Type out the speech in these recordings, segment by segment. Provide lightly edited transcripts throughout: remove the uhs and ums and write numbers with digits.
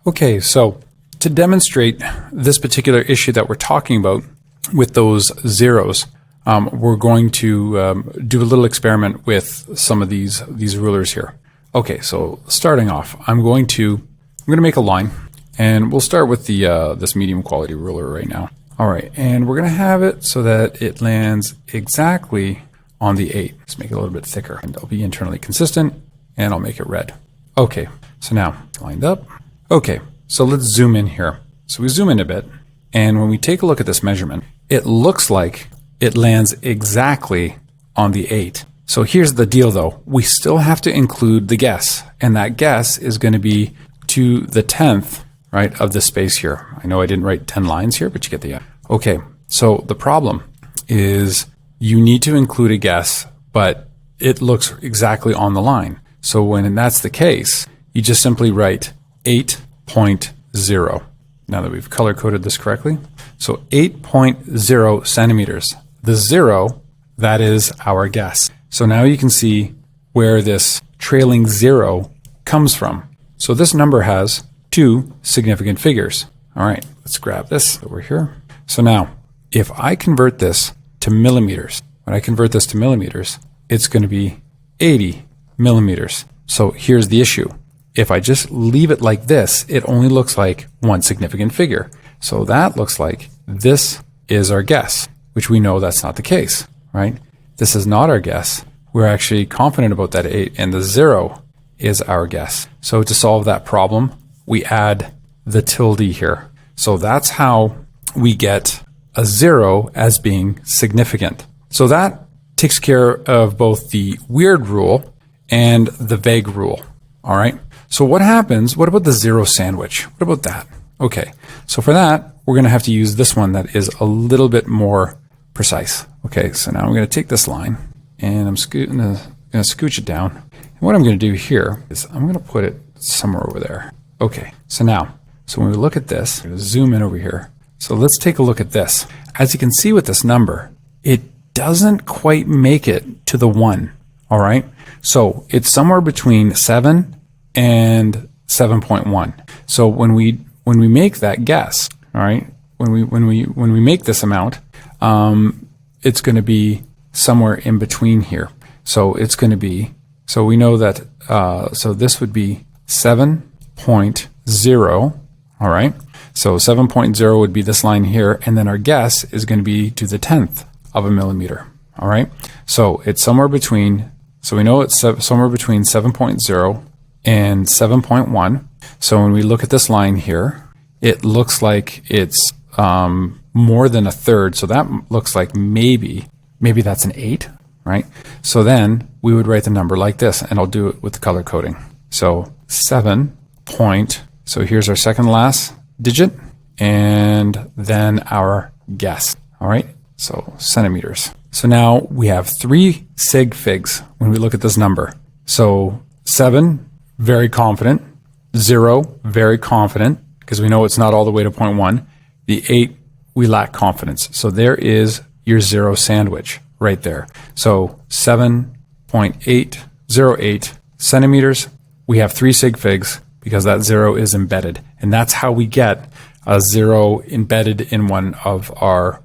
Okay, so to demonstrate this particular issue that we're talking about with those zeros, we're going to do a little experiment with some of these rulers here. Okay, so starting off, I'm going to make a line, and we'll start with the this medium quality ruler right now. All right, and we're going to have it so that it lands exactly on the 8. Let's make it a little bit thicker, and it'll be internally consistent, and I'll make it red. Okay, so now lined up. Okay, so let's zoom in here. So we zoom in a bit, and when we take a look at this measurement, it looks like it lands exactly on the 8. So here's the deal though, we still have to include the guess, and that guess is going to be to the 10th, right, of the space here. I know I didn't write 10 lines here, but you get the idea. Okay, so the problem is you need to include a guess, but it looks exactly on the line. So when that's the case, you just simply write 8.0. Now that we've color coded this correctly. So 8.0 centimeters. The 0, that is our guess. So now you can see where this trailing 0 comes from. So this number has two significant figures. All right, let's grab this over here. So now, if I convert this to millimeters, when I convert this to millimeters, it's going to be 80 millimeters. So here's the issue. If I just leave it like this, it only looks like one significant figure. So that looks like this is our guess, which we know that's not the case, right? This is not our guess. We're actually confident about that 8, and the 0 is our guess. So to solve that problem, we add the tilde here. So that's how we get a 0 as being significant. So that takes care of both the weird rule and the vague rule. All right. So what happens? What about the 0 sandwich? What about that? Okay. So for that, we're going to have to use this one that is a little bit more precise. Okay. So now I'm going to take this line and I'm going to scooch it down. And what I'm going to do here is I'm going to put it somewhere over there. Okay. So now, when we look at this, I'm going to zoom in over here. So let's take a look at this. As you can see with this number, it doesn't quite make it to the 1. All right. So it's somewhere between 7 and 7.1. So when we make that guess, all right, when we make this amount, it's going to be somewhere in between here. So it's going to be, so we know that, so this would be 7.0. All right. So 7.0 would be this line here, and then our guess is going to be to the 10th of a millimeter. All right. So it's somewhere between. So we know it's somewhere between 7.0 and 7.1. So when we look at this line here, it looks like it's more than a third. So that looks like maybe that's an 8, right? So then we would write the number like this, and I'll do it with the color coding. So 7. So here's our second last digit, and then our guess. All right. So centimeters. So now we have 3 sig figs when we look at this number. So 7, very confident. 0, very confident, because we know it's not all the way to 0.1. The 8, we lack confidence. So there is your 0 sandwich right there. So 7.808 centimeters. We have 3 sig figs because that 0 is embedded. And that's how we get a 0 embedded in one of our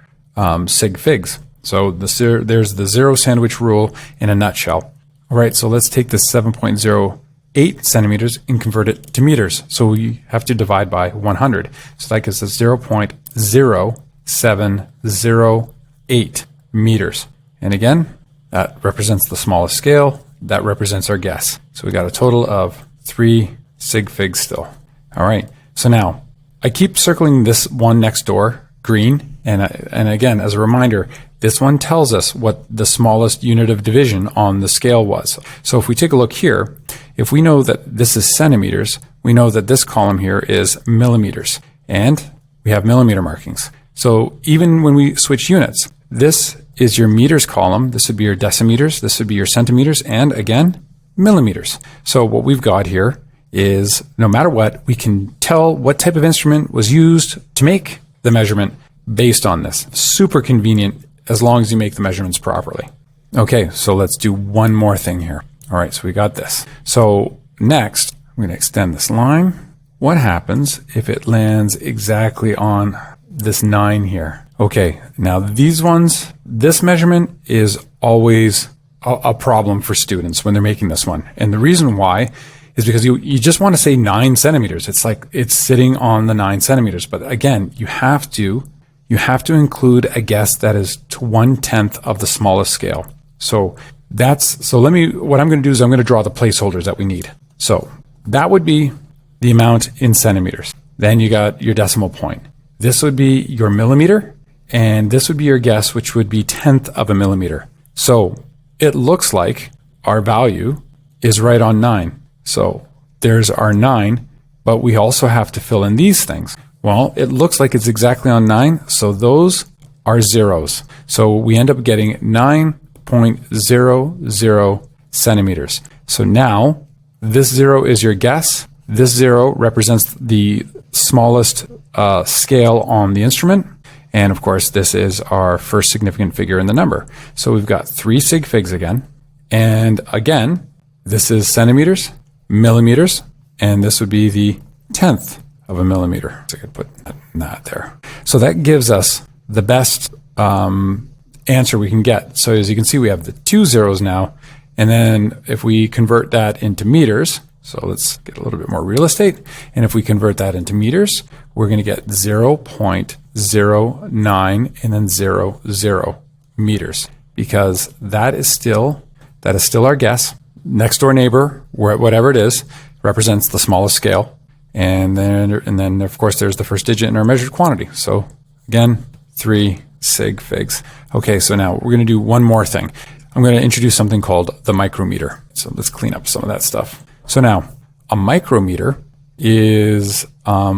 sig figs. So there's the 0 sandwich rule in a nutshell. All right, so let's take this 7.08 centimeters and convert it to meters. So we have to divide by 100. So that gives us 0.0708 meters. And again, that represents the smallest scale. That represents our guess. So we got a total of 3 sig figs still. All right, so now I keep circling this one next door green. And again, as a reminder, this one tells us what the smallest unit of division on the scale was. So if we take a look here, if we know that this is centimeters, we know that this column here is millimeters, and we have millimeter markings. So even when we switch units, this is your meters column, this would be your decimeters, this would be your centimeters, and again, millimeters. So what we've got here is no matter what, we can tell what type of instrument was used to make the measurement based on this. Super convenient as long as you make the measurements properly. Okay, so let's do one more thing here. All right, so we got this. So next, I'm going to extend this line, what happens if it lands exactly on this 9 here? Okay, now these ones, this measurement is always a problem for students when they're making this one. And the reason why is because you just want to say 9 centimeters. It's like it's sitting on the 9 centimeters. But again, you have to include a guess that is to 1/10 of the smallest scale. So what I'm going to do is I'm going to draw the placeholders that we need. So that would be the amount in centimeters. Then you got your decimal point. This would be your millimeter, and this would be your guess, which would be 1/10 of a millimeter. So it looks like our value is right on 9. So there's our 9, but we also have to fill in these things. Well, it looks like it's exactly on 9, so those are zeros. So we end up getting 9.00 centimeters. So now this 0 is your guess. This 0 represents the smallest scale on the instrument. And of course, this is our first significant figure in the number. So we've got 3 sig figs again. And again, this is centimeters, millimeters, and this would be the 1/10 of a millimeter. So I could put that there. So that gives us the best answer we can get. So as you can see, we have the 2 zeros now. And then if we convert that into meters, so let's get a little bit more real estate. And if we convert that into meters, we're going to get 0.09 and then 0.0 meters, because that is still our guess. Next door neighbor, whatever it is, represents the smallest scale. And then of course there's the first digit in our measured quantity. So again, 3 sig figs. Okay, so now we're going to do one more thing. I'm going to introduce something called the micrometer. So let's clean up some of that stuff. So now a micrometer is a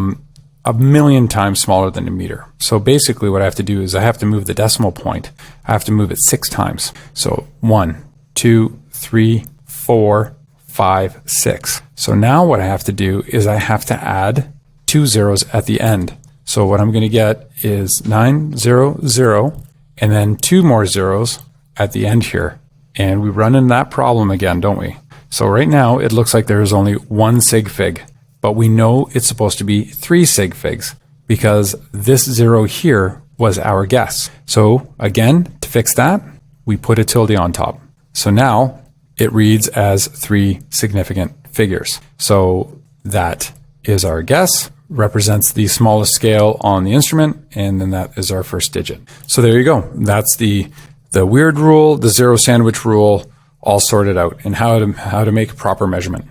million times smaller than a meter. So basically what I have to do is I have to move the decimal point. I have to move it 6 times. So 1, 2, 3, 4, 5, 6. So now what I have to do is I have to add 2 zeros at the end. So what I'm going to get is 900 and then 2 more zeros at the end here. And we run into that problem again, don't we? So right now it looks like there is only 1 sig fig, but we know it's supposed to be 3 sig figs because this 0 here was our guess. So again, to fix that, we put a tilde on top. So now it reads as 3 significant figures. So that is our guess, represents the smallest scale on the instrument, and then that is our first digit. So there you go. That's the weird rule, the 0 sandwich rule, all sorted out, and how to make a proper measurement.